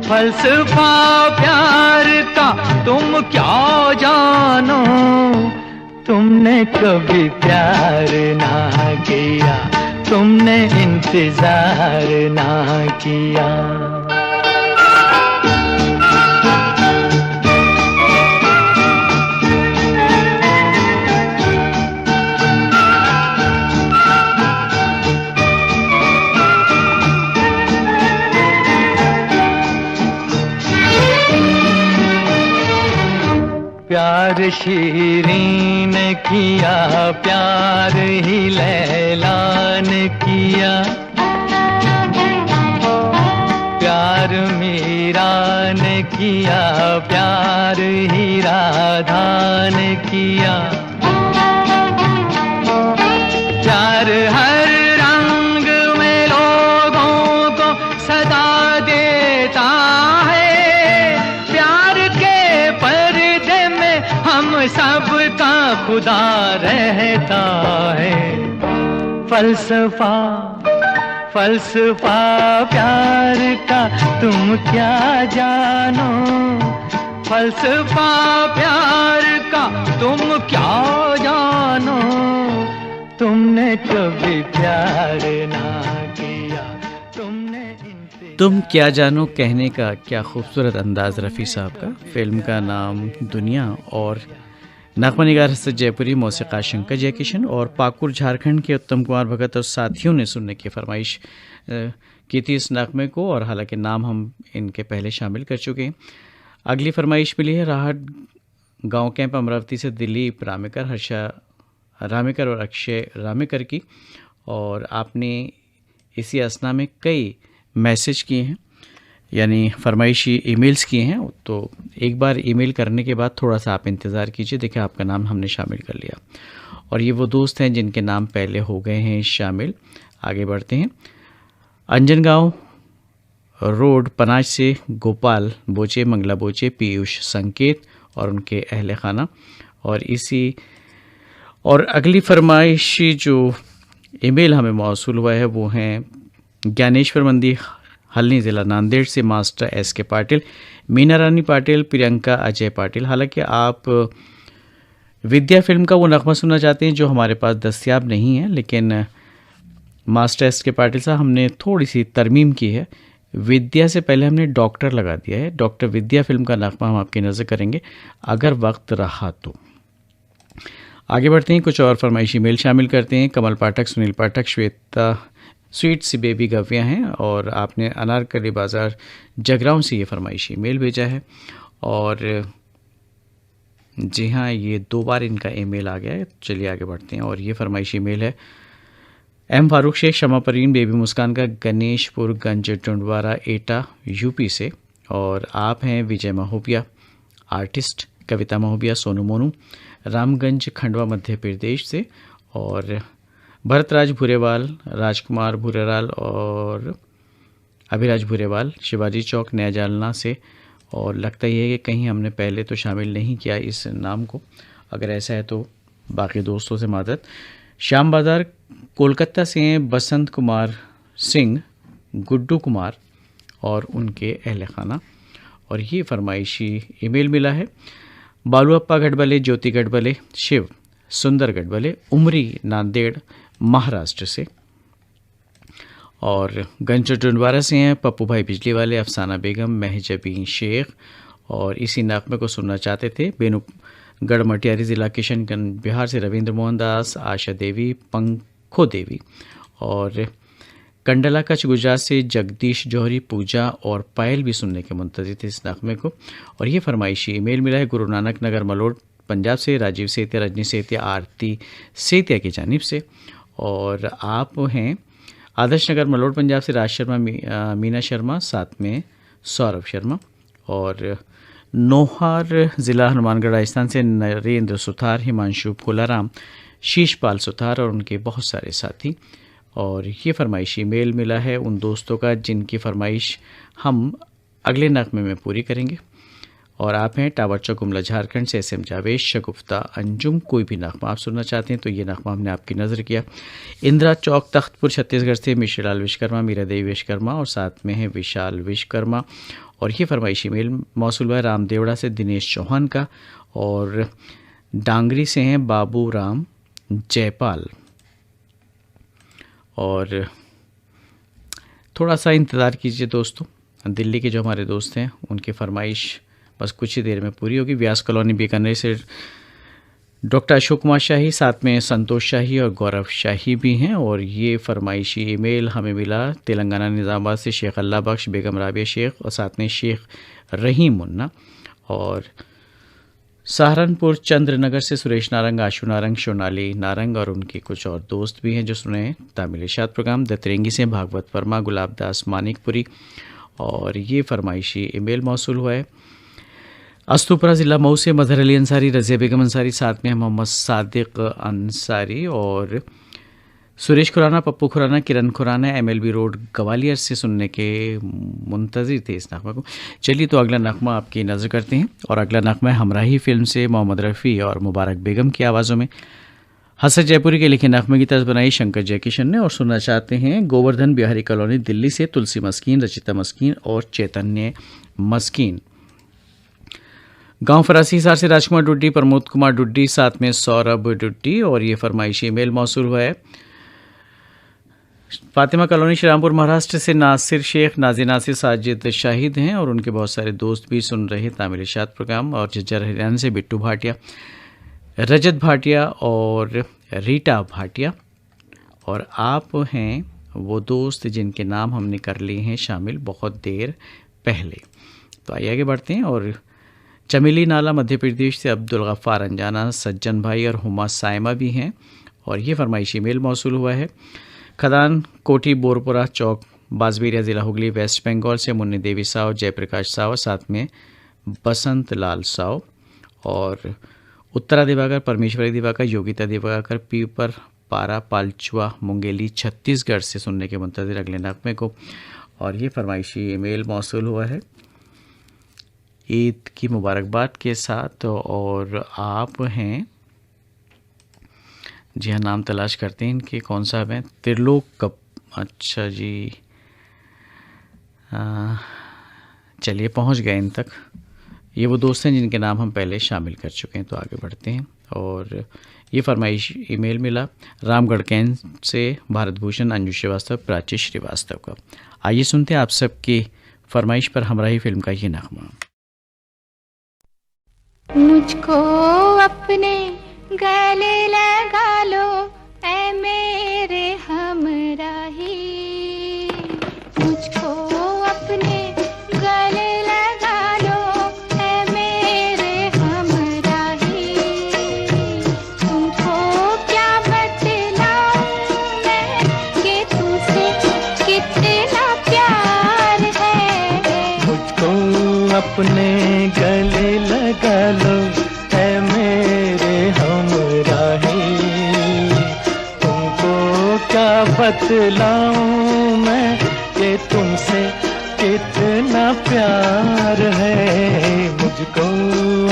फलसफा प्यार का तुम क्या जानो। तुमने कभी प्यार ना किया, तुमने इंतजार ना किया। प्यार शीरीन किया, प्यार ही लैला ने किया। प्यार मीरा ने किया, प्यार ही राधा ने किया। प्यार हर रंग में लोगों को सदा देता है। प्यार के पर्दे में हम सबका खुदा रहता है। फलसफा फलसफा प्यार का तुम क्या जानो, फलसफा प्यार का तुम क्या जानो। तुमने कभी प्यार ना किया, तुमने तुम क्या जानो कहने का क्या खूबसूरत अंदाज रफ़ी साहब का। फिल्म का नाम दुनिया और नगमा निगार हसरत जयपुरी, मौसीक़ा शंकर जयकिशन और पाकुर झारखंड के उत्तम कुमार भगत और साथियों ने सुनने की फरमाइश की थी इस नगमे को, और हालांकि नाम हम इनके पहले शामिल कर चुके हैं। अगली फरमाइश मिली है राहत गांव कैंप अमरावती से दिलीप रामेकर, हर्षा रामेकर और अक्षय रामेकर की, और आपने इसी असना में कई मैसेज किए हैं, यानी फरमाइशी ईमेल्स किए हैं। तो एक बार ईमेल करने के बाद थोड़ा सा आप इंतज़ार कीजिए, देखिए आपका नाम हमने शामिल कर लिया। और ये वो दोस्त हैं जिनके नाम पहले हो गए हैं शामिल। आगे बढ़ते हैं। अंजनगांव रोड पनाज से गोपाल बोचे, मंगला बोचे, पीयूष संकेत और उनके अहले खाना। और अगली फरमाइशी जो ईमेल हमें मौसूल हुआ है वो हैं ज्ञानेश्वर मंदी हल्नी ज़िला नांदेड़ से मास्टर एस के पाटिल, मीना रानी पाटिल, प्रियंका अजय पाटिल। हालांकि आप विद्या फिल्म का वो नगमा सुनना चाहते हैं जो हमारे पास दस्तयाब नहीं है, लेकिन मास्टर एस के पाटिल साहब हमने थोड़ी सी तरमीम की है। विद्या से पहले हमने डॉक्टर लगा दिया है। डॉक्टर विद्या फिल्म का नगमा हम आपकी नज़र करेंगे अगर वक्त रहा तो। आगे बढ़ते हैं, कुछ और फरमाइशी मेल शामिल करते हैं। कमल पाठक, सुनील पाठक, श्वेता स्वीट सी बेबी गव्या हैं, और आपने अनारकली बाज़ार जगराउं से ये फरमाइशी मेल भेजा है। और जी हाँ, ये 2 बार इनका ईमेल आ गया है। चलिए आगे बढ़ते हैं। और ये फरमाइशी मेल है एम फारूक शेख, शमा परवीन, बेबी मुस्कान का, गणेशपुर गंज टुंडवारा एटा यूपी से। और आप हैं विजय महोबिया आर्टिस्ट, कविता महोबिया, सोनू मोनू रामगंज खंडवा मध्य प्रदेश से। और भरतराज भूरेवाल, राजकुमार भूरेवाल और अभिराज भूरेवाल शिवाजी चौक नया जालना से। और लगता ही है कि कहीं हमने पहले तो शामिल नहीं किया इस नाम को, अगर ऐसा है तो बाकी दोस्तों से मादत। श्याम बाजार कोलकाता से हैं बसंत कुमार सिंह, गुड्डू कुमार और उनके अहले खाना। और ये फरमाइशी ईमेल मिला है बालूअप्पा गढ़बले, ज्योति गढ़बले, शिव सुंदर गढ़बले, उमरी नांदेड़ महाराष्ट्र से। और गंज टुंडवारा से हैं पप्पू भाई बिजली वाले, अफसाना बेगम, महजबीन शेख। और इसी नगमे को सुनना चाहते थे बेनुगढ़ मटियारी ज़िला किशनगंज बिहार से रविंद्र मोहन दास, आशा देवी, पंखो देवी। और कंडला कच्छ गुजरात से जगदीश जौहरी, पूजा और पायल भी सुनने के मुंतज़िर थे इस नगमे को। और ये फरमाइशी ईमेल मिला है गुरु नानक नगर मलोट पंजाब से राजीव सेतिया, रजनी सेतिया, आरती सेतिया की जानिब से। और आप हैं आदर्श नगर मलोट पंजाब से राज शर्मा, मीना शर्मा, साथ में सौरभ शर्मा। और नोहार ज़िला हनुमानगढ़ राजस्थान से नरेंद्र सुथार, हिमांशु फुलाराम, शीशपाल सुथार और उनके बहुत सारे साथी। और ये फरमाइशी मेल मिला है उन दोस्तों का जिनकी फरमाइश हम अगले नगमे में पूरी करेंगे। और आप हैं टावर चौक गुमला झारखंड से SM जावेद, शगुफ्ता अंजुम। कोई भी नगमा आप सुनना चाहते हैं तो ये नगमा हमने आपकी नज़र किया। इंदिरा चौक तख्तपुर छत्तीसगढ़ से मिश्रीलाल विश्वकर्मा, मीरा देवी विश्वकर्मा और साथ में है विशाल विश्वकर्मा। और ये फरमाइशी मेल मौसूल है रामदेवड़ा से दिनेश चौहान का। और डांगरी से हैं बाबू राम जयपाल। और थोड़ा सा इंतज़ार कीजिए दोस्तों, दिल्ली के जो हमारे दोस्त हैं उनकी फरमाइश बस कुछ ही देर में पूरी होगी। व्यास कॉलोनी बीकानेर से डॉक्टर अशोक कुमार शाही, साथ में संतोष शाही और गौरव शाही भी हैं। और ये फरमाइशी ईमेल हमें मिला तेलंगाना निज़ामाबाद से शेख अल्लाह बख्श, बेगम राबिया शेख और साथ में शेख रहीम मुन्ना। और सहारनपुर चंद्रनगर से सुरेश नारंग, आशु नारंग, सोनाली नारंग और उनके कुछ और दोस्त भी हैं जो सुने तामिल इरशाद प्रोग्राम। दतरेंगी से भागवत वर्मा, गुलाब दास मानिकपुरी। और ये फरमाइशी ईमेल मौसूल हुआ है अस्तुपुरा ज़िला मऊ से मदर अली अंसारी, रज़िया बेगम अंसारी, साथ में मोहम्मद सादिक अंसारी और सुरेश खुराना, पप्पू खुराना, किरण खुराना MLB रोड ग्वालियर से सुनने के मुंतज़िर थे इस नगमा को। चलिए तो अगला नगमा आपकी नज़र करते हैं। और अगला नगमा है हमराही फिल्म से मोहम्मद रफ़ी और मुबारक बेगम की आवाज़ों में। हसन जयपुरी के लिखे नगमे की तर्ज बनाई शंकर जयकिशन ने। और सुनना चाहते हैं गोवर्धन बिहारी कॉलोनी दिल्ली से तुलसी मस्कीन, रचिता मस्कीन और चैतन्य मस्कीन। गांव फरासी हिसार से राजकुमार डुड्डी, प्रमोद कुमार डुड्डी, साथ में सौरभ डुड्डी। और ये फरमाइशी मेल मौसूल हुआ है फातिमा कॉलोनी श्रीरामपुर महाराष्ट्र से नासिर शेख, नाजी नासिर, साजिद शाहिद हैं और उनके बहुत सारे दोस्त भी सुन रहे तामिल इरशाद प्रोग्राम। और झज्जर हरियाणा से बिट्टू भाटिया, रजत भाटिया और रीटा भाटिया। और आप हैं वो दोस्त जिनके नाम हमने कर लिए हैं शामिल बहुत देर पहले। तो आइए आगे बढ़ते हैं। और चमेली नाला मध्य प्रदेश से अब्दुल गफ्फार अंजाना, सज्जन भाई और हुमा साइमा भी हैं। और ये फरमाइशी मेल मौसूल हुआ है खदान कोठी बोरपुरा चौक, बाजबेरिया ज़िला हुगली, वेस्ट बंगाल से मुन्नी देवी साव, जयप्रकाश साव, साथ में बसंत लाल साव। और उत्तरा दिवाकर, परमेश्वरी दिवाकर, योगिता दिवाकर, पीपर पारा पालचुआ, मुंगेली, छत्तीसगढ़ से सुनने के मुंतज़िर अगले नगमे को। और ये फरमाइशी ईमेल मौसूल हुआ है ईद की मुबारकबाद के साथ। और आप हैं, जी हाँ नाम तलाश करते हैं इनके, कौन सा है, त्रिलोक कप, अच्छा जी, चलिए पहुंच गए इन तक। ये वो दोस्त हैं जिनके नाम हम पहले शामिल कर चुके हैं। तो आगे बढ़ते हैं। और ये फरमाइश ईमेल मिला रामगढ़ कैंट से भारत भूषण, अंजू श्रीवास्तव, प्राची श्रीवास्तव का। आइए सुनते हैं आप सबकी फरमाइश पर हमराही फिल्म का ये नगमा। मुझको अपने गले लगा लो ऐ मेरे हमराही, मुझको अपने गले लगा लो ऐ मेरे हमराही। तुमको क्या बतलाऊं मैं कि तुझसे कितना प्यार है। मुझको अपने गले लगा लो ऐ मेरे हमराही, तुमको क्या बतलाऊं मैं कि तुमसे कितना प्यार है। मुझको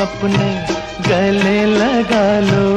अपने गले लगा लो।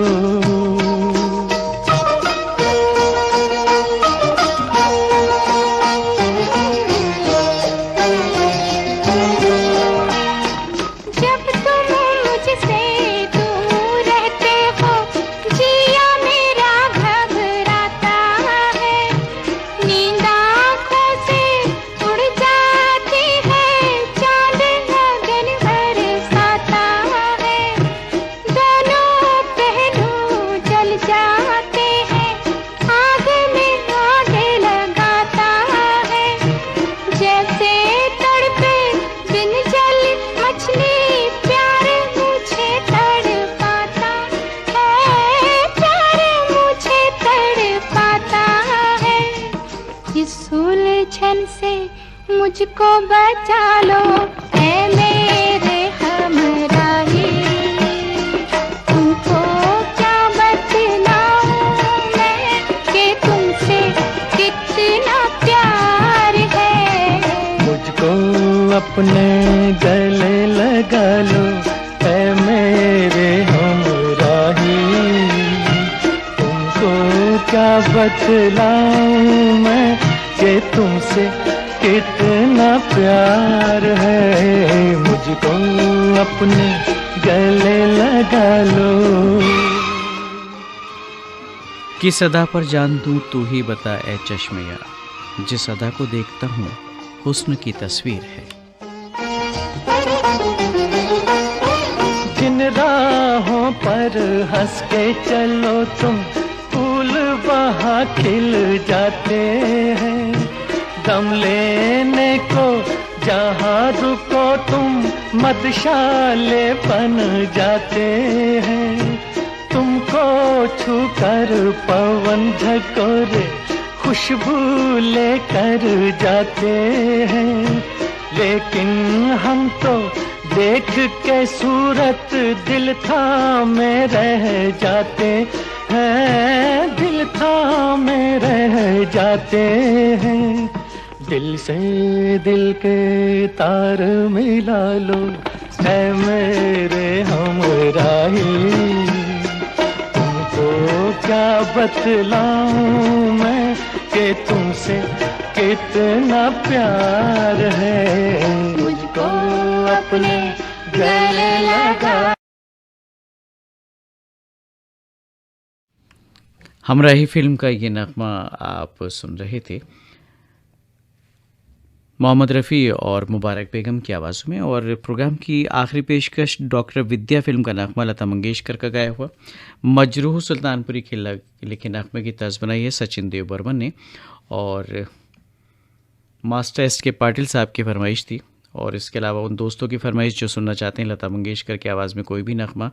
इस उलझन से मुझको बचा लो, ऐ मेरे हमराही। तुमको क्या बतलाऊं मैं कि तुमसे कितना प्यार है। मुझको अपने गले लगा लो, ऐ मेरे हमराही। तुमको क्या बतलाऊं मैं कि तुमसे कितना प्यार है। मुझको अपने गले लगा लो। किस अदा पर जान दूं तू ही बता ए चश्मिया, जिस अदा को देखता हूँ हुस्न की तस्वीर है। जिन राहों पर हंस के चलो तुम, फूल वहाँ खिल जाते हैं। दम लेने को जहाँ रुको तुम, मधुशाले बन जाते हैं। तुमको छूकर पवन झकोरे खुशबू लेकर जाते हैं। लेकिन हम तो देख के सूरत दिल थामे रह जाते हैं, दिल थामे रह जाते हैं। दिल से दिल के तार मिला लो, ऐ मेरे हमराही। तुमको क्या बतलाऊं मैं कि तुमसे कितना प्यार है। मुझको अपने गले लगा। हमराही फिल्म का ये नगमा आप सुन रहे थे मोहम्मद रफ़ी और मुबारक बेगम की आवाज़ में। और प्रोग्राम की आखिरी पेशकश डॉक्टर विद्या फिल्म का नगमा लता मंगेशकर का गाया हुआ। मजरूह सुल्तानपुरी के लिखे नगमे की तर्ज बनाई है सचिन देव बर्मन ने, और मास्टर एस के पाटिल साहब की फरमाइश थी। और इसके अलावा उन दोस्तों की फरमाइश जो सुनना चाहते हैं लता मंगेशकर की आवाज़ में कोई भी नगमा,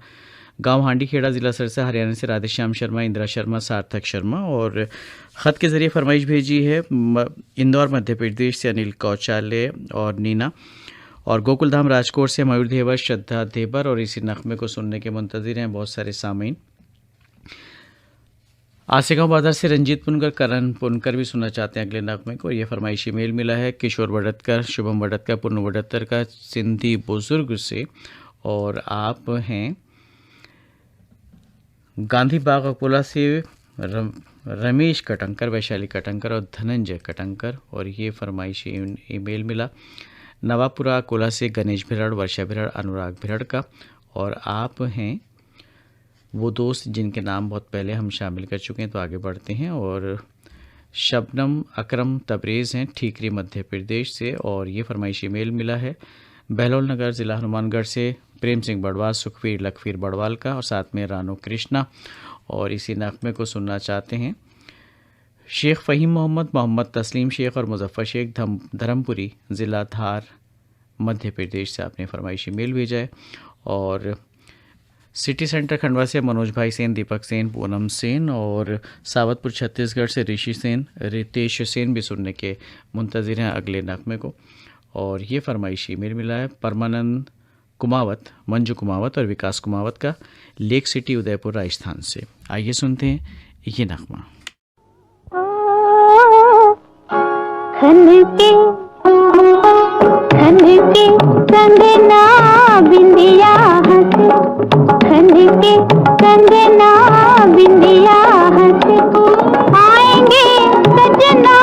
गांव हांडी खेड़ा ज़िला सरसा हरियाणा से राधेश्याम शर्मा, इंदिरा शर्मा, सार्थक शर्मा। और ख़त के ज़रिए फरमाइश भेजी है इंदौर मध्य प्रदेश से अनिल कौचाले और नीना, और गोकुलधाम राजकोट से मयूर देवर, श्रद्धा देवर। और इसी नगमे को सुनने के मुंतज़िर हैं बहुत सारे सामीन। आसेगांव बाजार से रंजीत पुनकर, करण पुनकर भी सुनना चाहते हैं अगले नगमे को। ये फरमाइशी मेल मिला है किशोर वडतकर, शुभम वडतकर, पूर्ण वडतकर का सिंधी बुजुर्ग से। और आप हैं गांधी बाग अकोला से रमेश कटंकर, वैशाली कटंकर और धनंजय कटंकर। और ये फरमाइशी ईमेल मिला नवापुरा अकोला से गणेश भिरड़, वर्षा भिरड़, अनुराग भिरड़ का। और आप हैं वो दोस्त जिनके नाम बहुत पहले हम शामिल कर चुके हैं, तो आगे बढ़ते हैं। और शबनम अकरम तबरेज़ हैं ठीकरी मध्य प्रदेश से। और ये फरमाइशी मेल मिला है बहलोल नगर ज़िला हनुमानगढ़ से प्रेम सिंह बड़वाल, सुखवीर लखवीर बड़वाल का, और साथ में रानो कृष्णा। और इसी नगमे को सुनना चाहते हैं शेख फ़हीम मोहम्मद, मोहम्मद तस्लीम शेख और मुजफ्फर शेख धर्मपुरी ज़िला धार मध्य प्रदेश से आपने फरमाइशी मेल भेजा है। और सिटी सेंटर खंडवा से मनोज भाई सेन, दीपक सेन, पूनम सेन। और सावतपुर छत्तीसगढ़ से ऋषि सेन, रितेश सेन भी सुनने के मुंतज़िर हैं अगले नगमे को। और ये फरमाइशी मेल मिला है परमानंद कुमावत, मंजू कुमावत और विकास कुमावत का, लेक सिटी उदयपुर राजस्थान से। आइए सुनते हैं ये नगमा। खन के कंगना बिंदिया हंसे, खन के कंगना बिंदिया हंसे, आएंगे सजना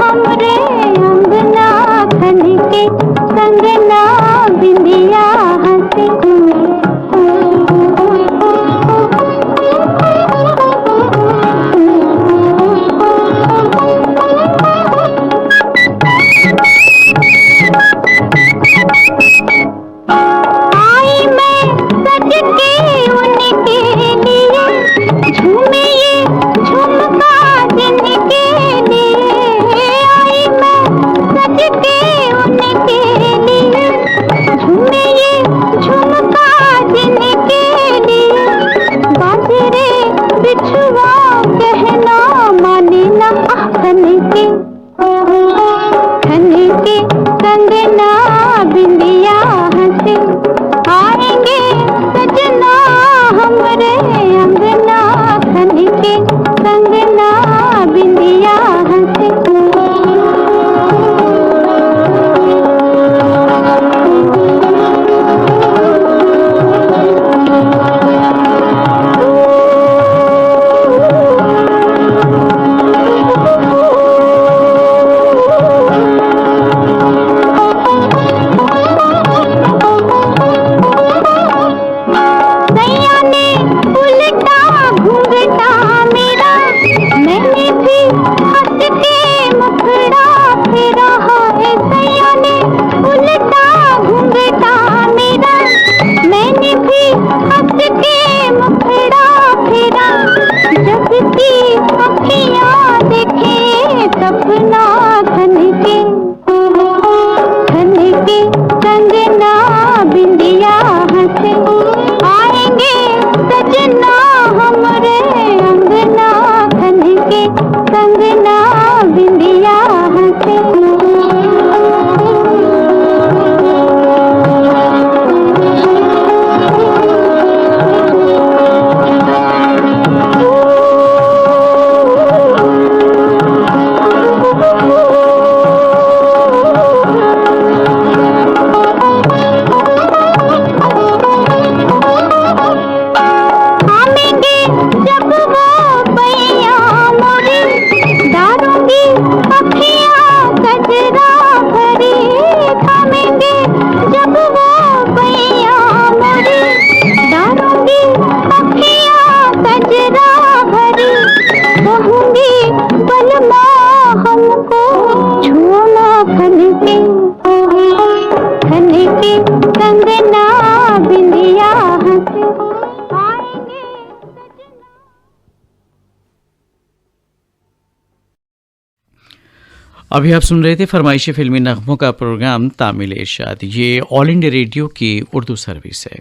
हमरे अंगना, खन के कंगना बिंदिया हंसे। आई मैं सज के उनके लिए, झूमे ये फेरा है सैया ने उल्टा घूंघटा मेरा, मैंने भी हंस के मुखड़ा फेरा, जब की अखियाँ देखे सपना खन के कंगना बिंदिया हंसे, आएंगे सजना हमरे अंगना खन के कंगना बिंदिया हंसे। अभी आप सुन रहे थे फरमाइशी फिल्मी नगमों का प्रोग्राम तामिल इरशाद। ये ऑल इंडिया रेडियो की उर्दू सर्विस है।